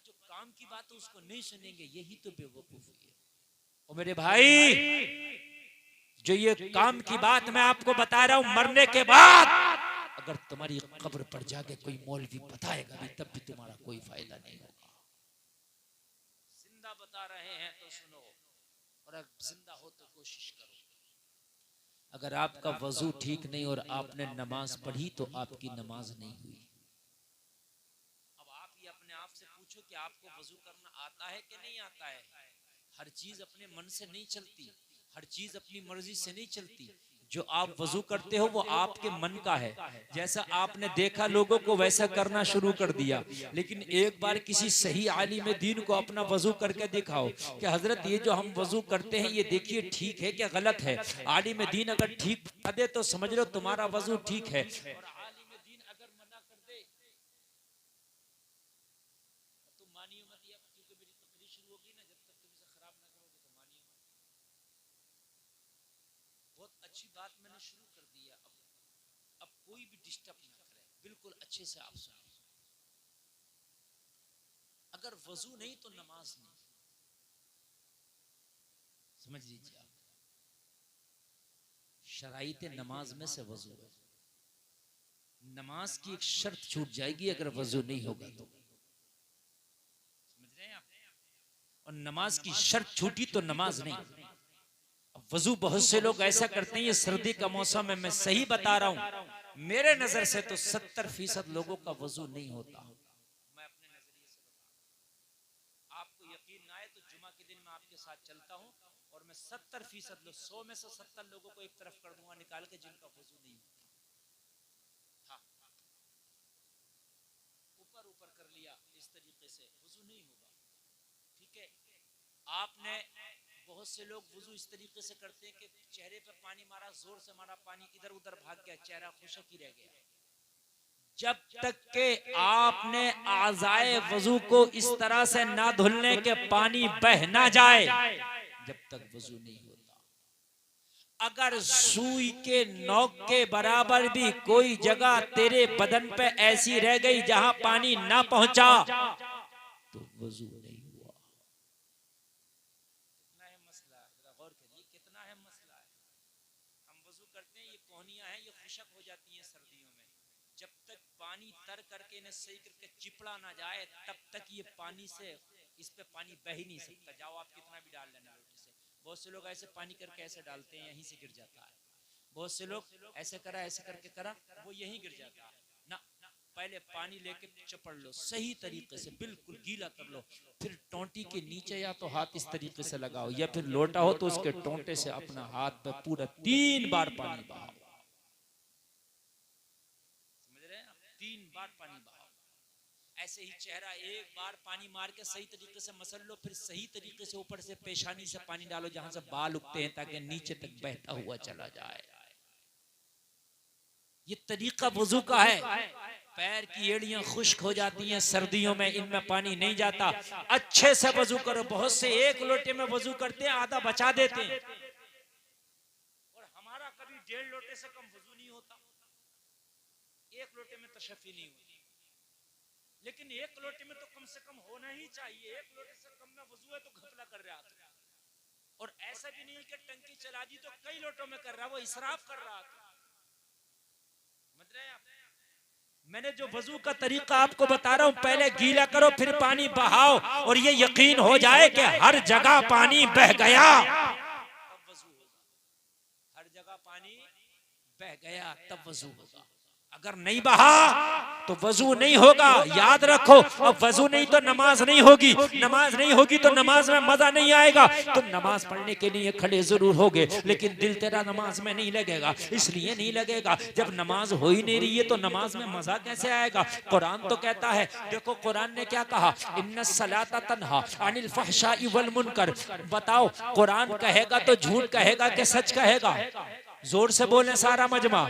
जो काम की बात है उसको नहीं सुनेंगे, यही तो बेवकूफी है। और मेरे भाई, जो ये काम की बात मैं आपको बता रहा हूं, मरने के बाद अगर तुम्हारी कब्र पर जाके कोई मौलवी बताएगा भी, तब भी तुम्हारा कोई फायदा नहीं होगा। जिंदा बता रहे हैं तो सुनो, और अगर जिंदा हो तो कोशिश करो। अगर आपका वजू ठीक नहीं और आपने नमाज पढ़ी तो आपकी नमाज नहीं हुई। अब आप ये अपने आप से पूछो कि आपको वजू करना आता है कि नहीं आता है। हर चीज अपने मन से नहीं चलती, हर चीज अपनी मर्जी से नहीं चलती। जो आप वजू करते हो वो आपके मन का है। जैसा आपने देखा लोगों को वैसा करना शुरू कर दिया, लेकिन एक बार किसी सही आलिम दीन को अपना वजू करके दिखाओ कि हजरत ये जो हम वजू करते हैं ये देखिए ठीक है क्या गलत है। आलिम दीन अगर ठीक बता दे तो समझ लो तुम्हारा वजू ठीक है, और आलिम दीन अगर मना कर दे तो मानिए मत, क्योंकि मेरी तकरीर शुरू होगी ना, जब तक तुम इसे खराब ना करोगे तो मानिए मत। बहुत अच्छी बात मैंने शुरू कर दी है। अब कोई भी डिस्टर्ब ना करे, बिल्कुल अच्छे से आप सुनो। अगर वजू नहीं तो नमाज नहीं, समझ लीजिए आप। शराइत नमाज में से वजू है। नमाज की एक शर्त छूट जाएगी अगर वजू नहीं होगा तो, समझ रहे हैं आप। और नमाज की शर्त छूटी तो नमाज नहीं। अब वजू बहुत से लोग ऐसा करते हैं, ये सर्दी का मौसम है, मैं सही बता रहा हूं, मेरे नजर से तो 70% लोगों का वजू नहीं होता। मैं अपने नजरिए से बता रहा हूं, आपको यकीन ना आए तो जुमा के दिन मैं आपके साथ चलता हूं और मैं 70% लोग, 100 में से 70 लोगों को एक तरफ कर दूंगा निकाल के जिनका वजू नहीं होता। हाँ, ऊपर ऊपर कर लिया इस तरीके से वजू नहीं होगा, ठीक है। आपने बहुत से लोग वजू इस तरीके से करते हैं कि चेहरे पे पानी मारा, जोर से मारा, पानी इधर उधर भाग गया, चेहरा खुशक ही रह गया। जब तक के आपने आज़ाए वजू को इस तरह से ना धुलने के पानी बह ना जाए, जब तक वजू नहीं होता। अगर सुई के नोक के बराबर भी कोई जगह तेरे बदन पे ऐसी रह गई जहां पानी ना पहुंचा तो वजू नहीं हुआ। कितना है मसला, जरा गौर करिए, कितना है मसला है। हम वजू करते हैं, ये कोहनियां हैं, ये खुशक हो जाती हैं सर्दियों में। जब तक पानी तर करके इन्हें सही करके चिपड़ा ना जाए तब तक ये पानी से, इस पे पानी बह ही नहीं सकता। जाओ आप कितना भी डाल लेना लोटे से। बहुत से लोग ऐसे पानी करके ऐसे डालते हैं, यहीं से गिर जाता है। बहुत से लोग ऐसे करा, ऐसे करके करा, वो यहीं गिर जाता है ना। पहले पानी लेके चपड़ लो सही तरीके से, बिल्कुल गीला कर लो, फिर टोंटी के नीचे या तो हाथ इस तरीके से लगाओ, या फिर लोटा हो तो उसके टोंटे से अपना हाथ पे पूरा 3 बार पानी बहाओ। समझ रहे हैं? 3 बार पानी बहाओ। ऐसे ही चेहरा एक बार पानी मार के सही तरीके से मसल लो, फिर सही तरीके से ऊपर से पेशानी से पानी डालो जहां से बाल उगते हैं, ताकि नीचे तक बहता हुआ चला जाए। ये तरीका वजू का है। पैर की एड़ियां खुश्क हो जाती हैं सर्दियों में, इनमें पानी नहीं जाता। अच्छे से वजू करो। बहुत से एक लोटे में वजू करते हैं, आधा बचा देते हैं, और हमारा कभी 1.5 लोटे से कम वजू नहीं होता। एक लोटे में तशफ़ी नहीं होती, लेकिन एक लोटे में तो कम से कम होना ही चाहिए। एक लोटे से कम में वजू है तो घपला कर रहा था। और ऐसा भी नहीं कि टंकी चला दी तो कई लोटों में कर रहा, वो इसराफ कर रहा था। समझ रहे हैं आप? मैंने जो वजू का तरीका आपको बता रहा हूं, पहले गीला करो फिर पानी बहाओ, और ये यकीन हो जाए कि हर जगह पानी बह गया तब वजू होगा। हर जगह पानी बह गया तब वजू होगा। अगर नहीं बहा तो वजू नहीं होगा। याद रखो, अब वजू नहीं तो नमाज नहीं होगी, नमाज नहीं होगी तो नमाज में मजा नहीं आएगा। तुम नमाज पढ़ने के लिए खड़े जरूर होगे, लेकिन दिल तेरा नमाज में नहीं लगेगा। इसलिए नहीं लगेगा, जब नमाज हो ही नहीं रही है तो नमाज में मजा कैसे आएगा। कुरान तो कहता है, देखो कुरान ने क्या कहा, इन्नस सलाता तन्हा अनिल फहशाई वल मुनकर। बताओ, कुरान कहेगा तो झूठ कहेगा कि सच कहेगा? जोर से बोले सारा मजमा।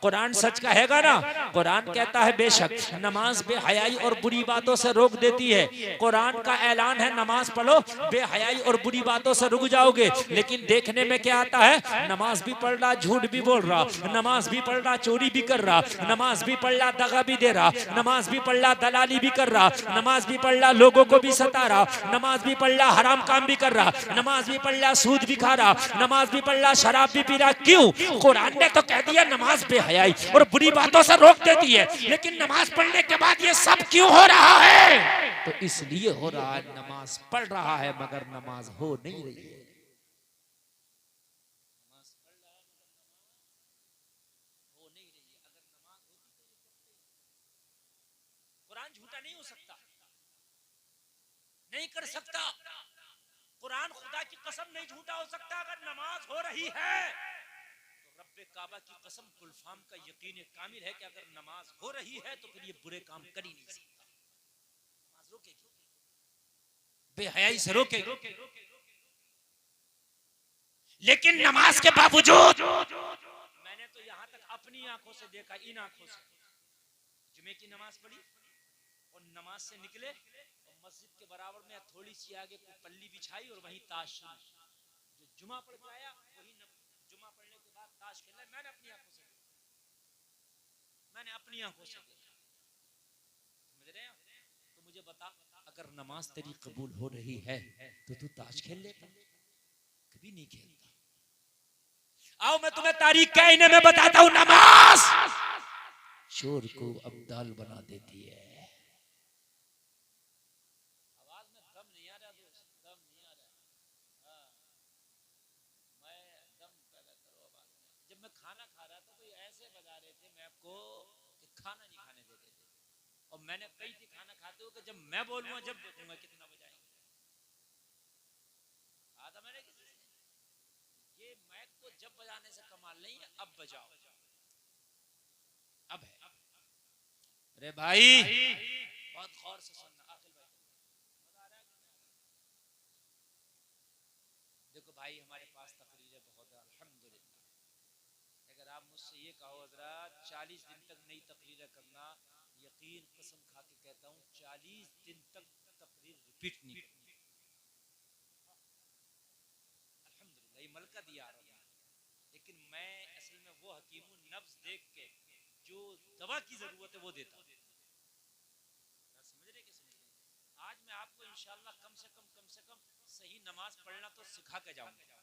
कुरान सच कहेगा ना। कुरान कहता है बेशक नमाज बेहयाई और बुरी बातों से रोक देती है। कुरान का ऐलान है नमाज पढ़ो, बेहयाई और बुरी बातों से रुक जाओगे। लेकिन देखने में क्या आता है, नमाज भी पढ़ रहा, झूठ भी बोल रहा, नमाज भी पढ़ रहा, चोरी भी कर रहा, नमाज भी पढ़ रहा, दगा भी दे रहा, नमाज भी पढ़ रहा, दलाली भी कर रहा, नमाज भी पढ़ रहा, लोगों को भी सता रहा, नमाज भी पढ़ रहा, हराम काम भी कर रहा, नमाज भी पढ़ रहा, सूद भी खा रहा, नमाज भी पढ़ रहा, शराब भी पी रहा। क्यों? कुरान ने तो कह दिया नमाज बेहयाई और बुरी बातों से रोक देती है, लेकिन नमाज पढ़ने के बाद ये सब क्यों हो रहा है? तो इसलिए हो रहा है, नमाज पढ़ रहा है मगर नमाज हो नहीं रही है। कुरान झूठा नहीं हो सकता, नहीं कर सकता। कुरान खुदा की कसम नहीं झूठा हो सकता। अगर नमाज हो रही है तो रब्बे काबा की कसम गुलफाम का यकीन कामिल है कि अगर नमाज हो रही है तो फिर ये बुरे काम कर ही नहीं सकता। नमाज रोकेगी, बेहयाई से रोकेगी। लेकिन नमाज के बावजूद मैंने तो यहां तक अपनी आंखों से देखा, इन आंखों से, जुमे की नमाज पढ़ी और नमाज से निकले और मस्जिद के बराबर में थोड़ी सी आगे कोई पल्ली बिछाई और वहीं ताश शुरू। जो जुमा पढ़ के आया वही जुमा पढ़ने के बाद ताश खेलना मैंने अपनी आंखों से देखा, मैंने अपनी आंखों से देखा। समझ रहे हैं? तो मुझे बता, अगर नमाज तेरी कबूल हो रही है तो तू ताश खेल लेता? कभी नहीं खेलता। आओ मैं तुम्हें तारीख के आईने में बताता हूं, नमाज चोर को अब्दाल बना देती है। आवाज में दम नहीं आ रहा दोस्त, दम नहीं आ रहा। मैं दम पैदा करो आवाज में। जब मैं खाना खा रहा था तो ऐसे बजा रहे थे मैं आपको कि खाना नहीं खाने देते थे। और मैंने कही थी खाना खाते हो कि जब मैं बोलूंगा जब देखूंगा कितना बजाएंगे। आधा मैंने किसी से ये मैक को जब बजाने से कमाल नहीं है, अब बजाओ, अब है। अरे भाई बहुत गौर से सुनना। आखिल भाई देखो भाई, हमारे पास तकरीरें बहुत है अल्हम्दुलिल्लाह। अगर आप मुझसे ये कहो हजरत 40 दिन तक नई तकरीरें करना, यकीन कसम खा के कहता हूँ 40 दिन तक तकरीर रिपीट नहीं करनी। अल्हम्दुलिल्लाह ये मलका दिया रहा है। लेकिन मैं असल में वो हकीम हूँ, नब्ज देख के जो दवा की जरूरत है वो देता हूँ। समझ रहे? आज मैं आपको इंशाअल्लाह कम से कम सही नमाज पढ़ना तो सिखा के जाऊंगा।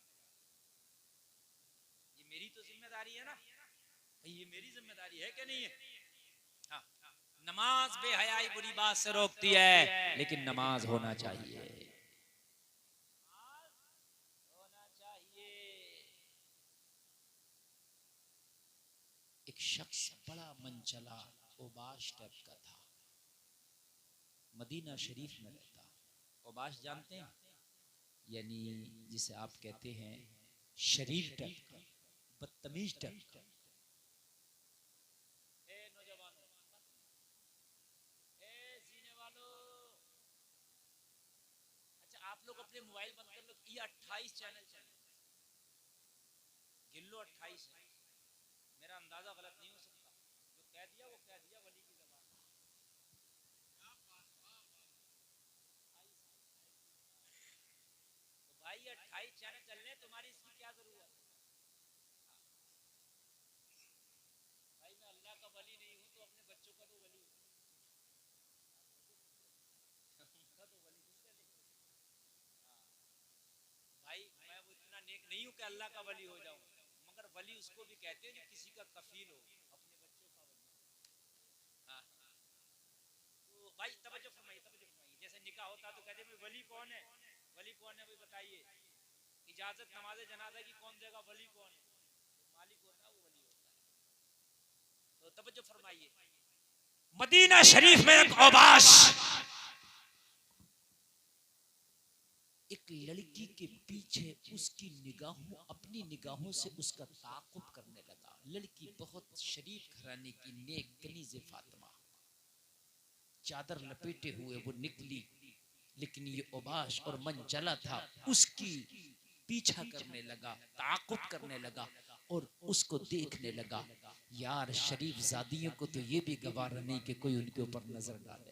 ये मेरी तो जिम्मेदारी है ना भाई, ये मेरी जिम्मेदारी है कि नहीं है? हाँ, नमाज बेहयाई बुरी बात से रोकती है, लेकिन नमाज होना चाहिए, होना चाहिए। एक शख्स बड़ा मनचला ओबाश टाइप का था, मदीना शरीफ में रहता। ओबाश जानते हैं? यानी जिसे आप कहते हैं शरीर टाइप का, बदतमीज टाइप का। नौजवानों, जीने वालों, अच्छा आप लोग अपने मोबाइल बंद कर लो। ये 28 चैनल गिन लो, 28 है। मेरा अंदाजा गलत नहीं हो सकता, जो कह दिया वो कह दिया वली की जबान। तो भाई 28 चैनल चलने, तुम्हारी इसकी क्या जरूरत? भाई मैं अल्लाह का वली नहीं हूं तो अपने बच्चों का तो वली हूं। उनका तो वली दूसरे लिखते। भाई मैं वो इतना नेक नहीं हूं कि अल्लाह का वली हो जाऊं, मगर वली उसको भी कहते हैं जो किसी का कफील हो, अपने बच्चों का वली। हाँ, तो भाई तवज्जो फरमाइए, तवज्जो फरमाइए। जैसे निकाह होता तो कहते हैं वली कौन है, वली कौन है, भाई बताइए। इजाजत नमाज जनाजा की कौन देगा, वली कौन है? मालिक होता है वो वली होता है। तो तवज्जो फरमाइए, मदीना शरीफ में एक औबाश एक लड़की के पीछे उसकी निगाहों, अपनी निगाहों से उसका ताक़ुब करने लगा। लड़की बहुत शरीफ घराने की, नेक कनीज़े फातिमा, चादर लपेटे हुए वो निकली। लेकिन ये ओबाश और मनचला था, उसकी पीछा करने लगा, ताक़ुब करने लगा। और उसको देखने लगा, यार शरीफ जादियों को तो ये भी गवारा नहीं कि कोई उनके ऊपर नजर डाले,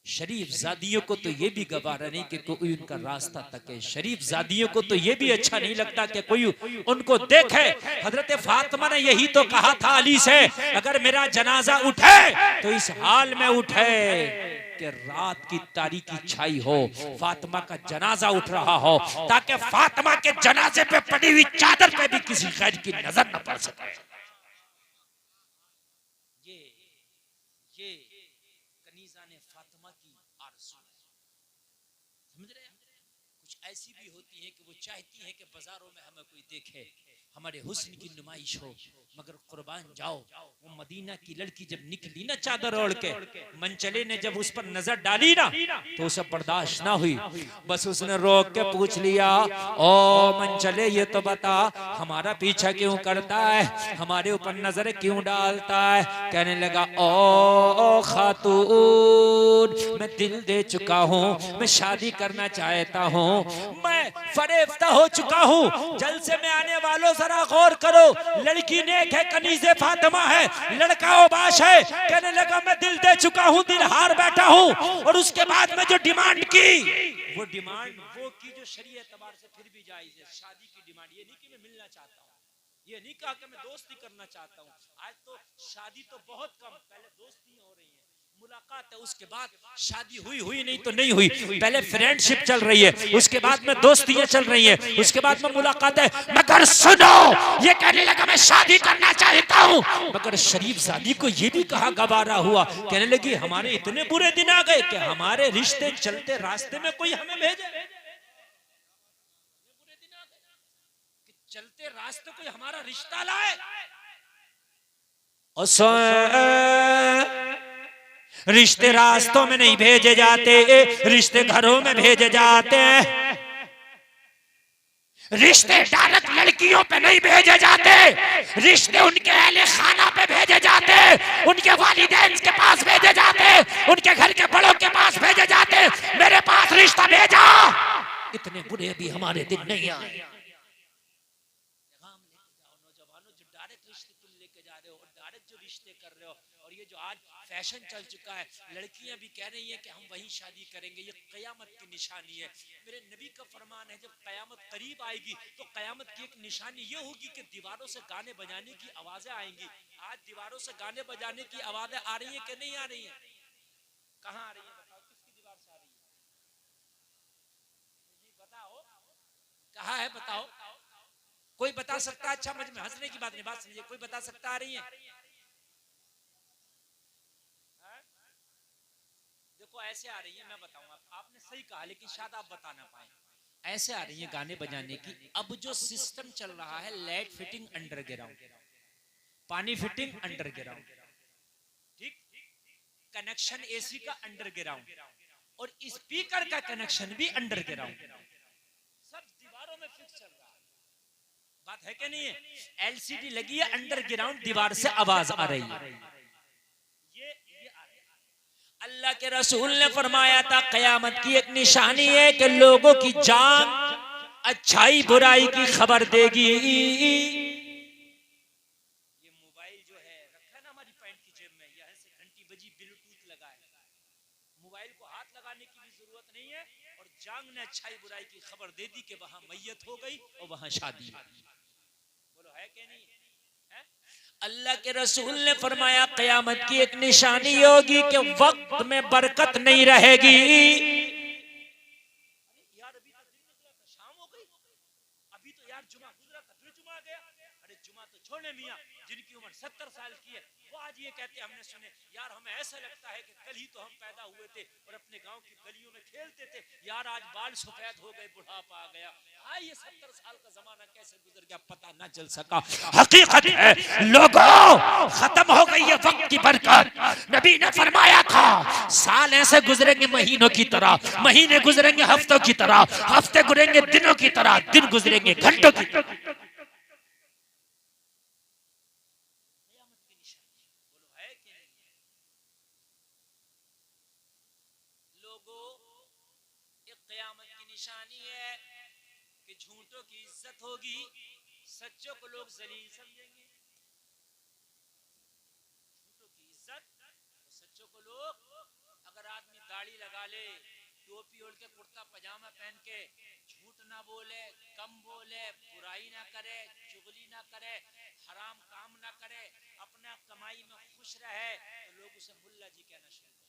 शरीफ जादियों को तो ये भी गवारा नहीं कि कोई उनका रास्ता तके, शरीफ जादियों को तो ये भी अच्छा नहीं लगता कि कोई उनको देखे। हजरत फातिमा ने यही तो कहा था अली से, अगर मेरा जनाजा उठे तो इस हाल में उठे कि रात की तारीकी छाई हो, फातिमा का जनाजा उठ रहा हो, ताकि फातिमा के जनाजे पे पड़ी हुई चादर पे भी किसी गैर की नजर न पड़ सके। ये कनीज़ा ने फातिमा की आरज़ू है, समझ रहे हैं? कुछ ऐसी भी होती है कि वो चाहती है कि बाजारों में हमें कोई देखे, हमारे हुस्न की नुमाइश हो, मगर कुर्बान जाओ वो मदीना की लड़की जब निकली ना चादर ओढ़ के, मंचले ने जब उस पर नजर डाली ना तो उसे बर्दाश्त ना हुई, बस उसने रोक के पूछ लिया, ओ मंचले ये तो बता हमारा पीछा क्यों करता है, हमारे ऊपर नजर क्यों डालता है? कहने लगा, ओ खातून मैं दिल दे चुका हूँ, मैं शादी करना चाहता हूँ, मैं फरेफ्ता हो चुका हूँ, जलसे में आने वालों जरा गौर करो, लड़की नेक है, कनीज़े फातिमा है, लड़का ओबाश है। कहने लगा मैं दिल दे चुका हूँ, दिल हार बैठा हूँ, और उसके बाद में जो डिमांड की वो डिमांड वो की जो शरीय एतबार से फिर भी जायज है, शादी की डिमांड, ये नहीं कि मैं मिलना चाहता हूँ, ये नहीं कहा कि मैं दोस्ती करना चाहता हूँ, आज तो शादी तो बहुत कम, पहले दोस्ती हो रही है, मुलाकात है, उसके बाद शादी हुई नहीं तो नहीं हुई, पहले फ्रेंडशिप चल रही है, उसके बाद में दोस्तियां चल रही है, उसके बाद में मुलाकात है। मगर सुनो, ये कहने लगा मैं शादी करना चाहता हूँ, मगर शरीफ जादी को ये भी कहा गवारा हुआ, कहने लगी हमारे इतने बुरे दिन आ गए कि हमारे रिश्ते चलते रास्ते में कोई हमें भेजे, चलते रास्ते कोई हमारा रिश्ता लाए, रिश्ते रास्तों में नहीं भेजे जाते, रिश्ते घरों में भेजे जाते हैं, रिश्ते डायरेक्ट लड़कियों पे नहीं भेजे जाते, रिश्ते उनके अहले खाना पे भेजे जाते, उनके वालिदैन के पास भेजे जाते, उनके घर के बड़ों के पास भेजे जाते, मेरे पास रिश्ता भेजा, इतने बुरे भी हमारे दिन नहीं आए। फैशन चल चुका है, लड़कियां भी कह रही हैं कि हम वहीं शादी करेंगे, ये कयामत की निशानी है। मेरे नबी का फरमान है, जब कयामत करीब आएगी तो कयामत की एक निशानी ये होगी कि दीवारों से गाने बजाने की आवाजें आएंगी। आज दीवारों से गाने बजाने की आवाजें आ रही हैं कि नहीं आ रही हैं? कहाँ आ रही है बताओ, किसकी दीवार से आ रही है? बताओ कहाँ है, बताओ, कोई बता सकता है? अच्छा मत में हंसने की बात नहीं, बात समझिए, कोई बता सकता आ रही है? देखो ऐसे आ रही है, मैं बताऊंगा, आपने सही कहा लेकिन शायद आप बता ना पाए, ऐसे आ रही है गाने बजाने की। अब जो सिस्टम चल रहा है, लाइट फिटिंग अंडरग्राउंड, पानी फिटिंग अंडरग्राउंड, ठीक, कनेक्शन एसी का अंडरग्राउंड, और स्पीकर का कनेक्शन भी अंडरग्राउंड, सब दीवारों में फिक्स चल रहा है, बात है कि नहीं है? एलसीडी लगी है अंडरग्राउंड, दीवार से आवाज आ रही है। अल्लाह के रसूल ने फरमाया था कयामत की एक निशानी है कि लोगों की जान अच्छाई बुराई की खबर देगी। ये मोबाइल जो है रखा ना हमारी पैंट की जेब में, यहाँ से घंटी बजी, ब्लूटूथ लगा है, मोबाइल को हाथ लगाने की भी जरूरत नहीं है, और जान ने अच्छाई बुराई की खबर दे दी कि वहां मैयत हो गई और वहां शादी। बोलो है कि नहीं? अल्लाह के रसूल ने फरमाया कयामत की एक निशानी होगी कि वक्त में बरकत नहीं रहेगी। यार अभी तो दिन निकला था, शाम हो गई, अभी तो यार जुमा गुजरा था, फिर जुमा आ गया। अरे जुमा तो छोड़ने मियां, जिनकी उम्र 70 साल की है वो आज ये कहते हैं, हमने सुने यार हमें ऐसा लगता है कि कल ही तो हम पैदा हुए थे और अपने गांव की गलियों में खेलते थे, यार आज बाल सफेद हो गए, बुढ़ापा आ गया। ये 70 साल का जमाना कैसे गुजर गया पता ना चल सका। हकीकत है लोगों, खत्म हो गई है वक्त की बरकत। नबी ने फरमाया था साल ऐसे गुजरेंगे महीनों की तरह, महीने गुजरेंगे हफ्तों की तरह, हफ्ते गुजरेंगे दिनों की तरह, दिन गुजरेंगे घंटों की तरह। निशानी है कि झूठों की इज्जत होगी सच्चों को लोग जलील समझेंगे, झूठों की इज्जत। सच्चों को लोग, अगर आदमी दाढ़ी लगा ले, टोपी ओढ़ के, कुर्ता पजामा पहन के, झूठ ना बोले, कम बोले, बुराई ना करे, चुगली ना करे, हराम काम ना करे, अपना कमाई में खुश रहे, तो लोग उसे मुल्ला जी कहना शुरू कर।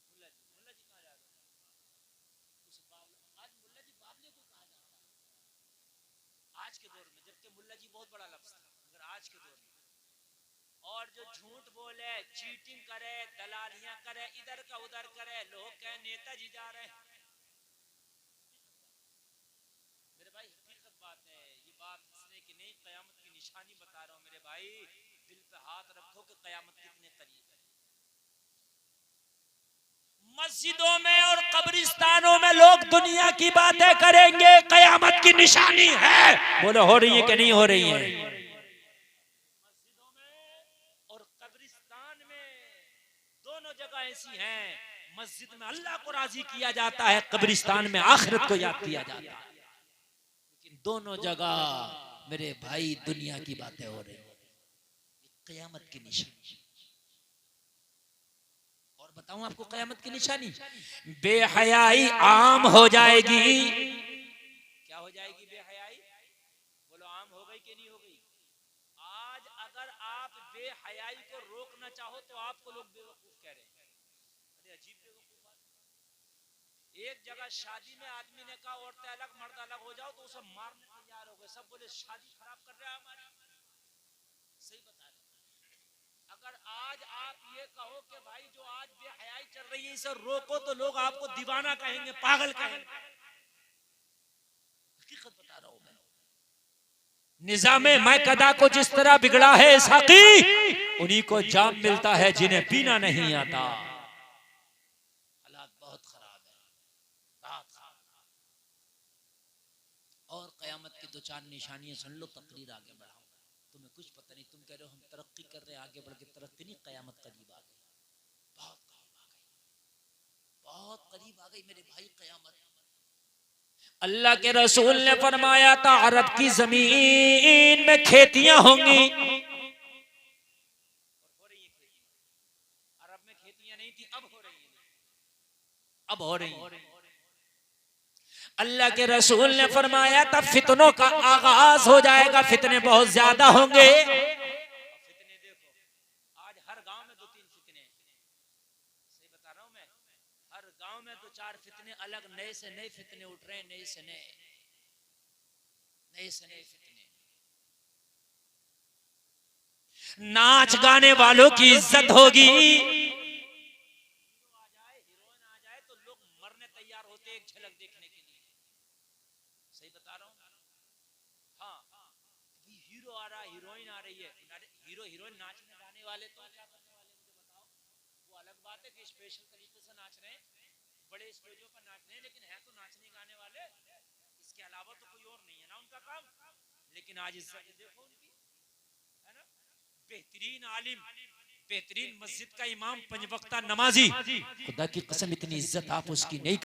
मुल्ला जी कहा जाता है, आज मुल्ला जी बाबले को कहा जाता है आज के दौर में, जबकि मुल्ला जी बहुत बड़ा लफ्ज था। अगर आज के दौर में, और जो झूठ बोले, चीटिंग करे, दलालियां करे, इधर का उधर करे, लोग कहे नेताजी जा रहे हैं। मेरे भाई हकीकत बात है, ये बात इसने कि नहीं, कयामत की निशानी बता रहा हूं मेरे भाई, दिल पे हाथ रखो कि कयामत कितने करीब है। मस्जिदों में और कब्रिस्तानों में लोग दुनिया की बातें करेंगे, कयामत की निशानी है। बोलो हो रही है कि नहीं हो रही है? मस्जिदों में और कब्रिस्तान में, दोनों जगह ऐसी हैं, मस्जिद में अल्लाह को राजी किया जाता है, कब्रिस्तान में आखिरत को याद किया जाता है। लेकिन दोनों जगह मेरे भाई दुनिया की बातें हो रही है, कयामत की निशानी। बताऊं आपको कयामत की निशानी, बेहयाई आम हो जाएगी। क्या हो जाएगी? बेहयाई। बोलो आम हो गई कि नहीं हो गई? आज अगर आप बेहयाई को रोकना चाहो तो आपको लोग बेवकूफ कह रहे हैं। अरे अजीब बेवकूफ बात। एक जगह शादी में आदमी ने कहा औरतें अलग मर्द अलग हो जाओ, तो उसे मारने तैयार हो गए। सब बोले शादी खराब कर रहे हैं हमारी। सही बता रहे। अगर आज आप ये कहो कि भाई जो आज बेहयाई चल रही है इसे रोको, तो लोग आपको दीवाना कहेंगे, पागल कहेंगे। हकीकत बता रहा हूं मैं। निजामे मैकदा को जिस तरह बिगड़ा है साकी, उन्हीं को जाम मिलता है जिन्हें पीना नहीं आता। हालात बहुत खराब है, बहुत खराब। और कयामत की दो चार निशानियां सुन लो, तकरीर आगे बढ़ाओ। तुम्हें कुछ पता नहीं, तुम कह रहे हो हम तरक्की कर रहे हैं, आगे बढ़ के तरक्की नहीं, कयामत करीब आ गई, बहुत करीब आ गई, बहुत करीब आ गई मेरे भाई कयामत। अल्लाह के रसूल ने फरमाया था अरब की जमीन में खेतियां होंगी, और हो रही है खेती। अरब में खेतियां नहीं थी, अब हो रही है, अब हो रही है। अल्लाह के रसूल ने फरमाया था फितनों का आगाज हो जाएगा, फितने बहुत ज्यादा होंगे। फितने देखो, आज हर गांव में 2-3 फितने, सही बता रहा हूं मैं, हर गांव में 2-4 फितने अलग, नए से नए फितने उठ रहे हैं, नए से नए फितने। नाच गाने वालों की इज्जत होगी, हीरो आ जाए, हीरोइन आ जाए तो लोग मरने तैयार होते एक झलक देखने के लिए। सही बता रहा हूं। हाँ, अभी हीरो आ रहा, हीरोइन आ रही है। हीरो हीरोइन नाचने गाने वाले तो क्या करने वाले मुझे बताओ? वो अलग बात है कि स्पेशल तरीके से नाच रहे हैं, बड़े स्टेजों पर नाच रहे हैं, लेकिन है तो नाचने गाने वाले, इसके अलावा तो कोई और नहीं है ना उनका काम। लेकिन आज इज्जत देखो उनकी, है ना? बेहतरीन आलिम, बेहतरीन मस्जिद का इमाम, 5 वक्ता नमाजी, खुदा की कसम इतनी इज्जत आप उसकी नहीं